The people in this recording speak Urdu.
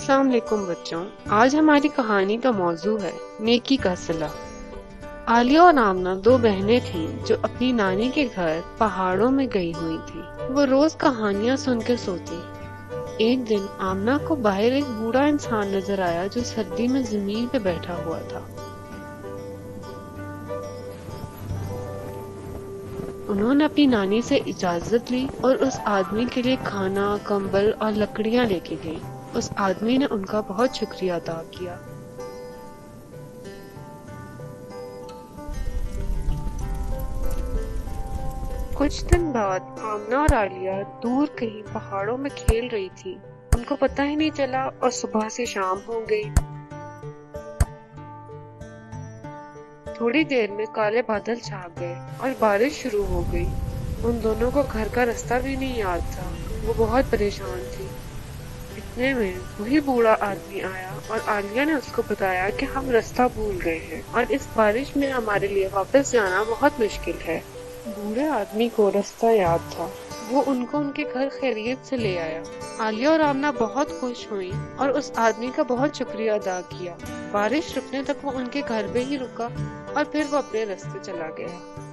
السلام علیکم بچوں، آج ہماری کہانی کا موضوع ہے نیکی کا صلہ۔ عالیہ اور آمنہ دو بہنیں تھیں جو اپنی نانی کے گھر پہاڑوں میں گئی ہوئی تھیں۔ وہ روز کہانیاں سن کے سوتی۔ ایک دن آمنہ کو باہر ایک بوڑھا انسان نظر آیا جو سردی میں زمین پہ بیٹھا ہوا تھا۔ انہوں نے اپنی نانی سے اجازت لی اور اس آدمی کے لیے کھانا، کمبل اور لکڑیاں لے کے گئی۔ اس آدمی نے ان کا بہت شکریہ ادا کیا۔ کچھ دن بعد آمنہ اور عالیہ دور کہیں پہاڑوں میں کھیل رہی تھی۔ ان کو پتہ ہی نہیں چلا اور صبح سے شام ہو گئی۔ تھوڑی دیر میں کالے بادل چھا گئے اور بارش شروع ہو گئی۔ ان دونوں کو گھر کا رستہ بھی نہیں یاد تھا۔ وہ بہت پریشان تھی۔ اتنے میں وہی بوڑھا آدمی آیا اور عالیہ نے اس کو بتایا کہ ہم رستہ بھول گئے ہیں اور اس بارش میں ہمارے لیے واپس جانا بہت مشکل ہے۔ بوڑھے آدمی کو رستہ یاد تھا۔ وہ ان کو ان کے گھر خیریت سے لے آیا۔ عالیہ اور آمنہ بہت خوش ہوئیں اور اس آدمی کا بہت شکریہ ادا کیا۔ بارش رکنے تک وہ ان کے گھر پہ ہی رکا اور پھر وہ اپنے راستے چلا گیا۔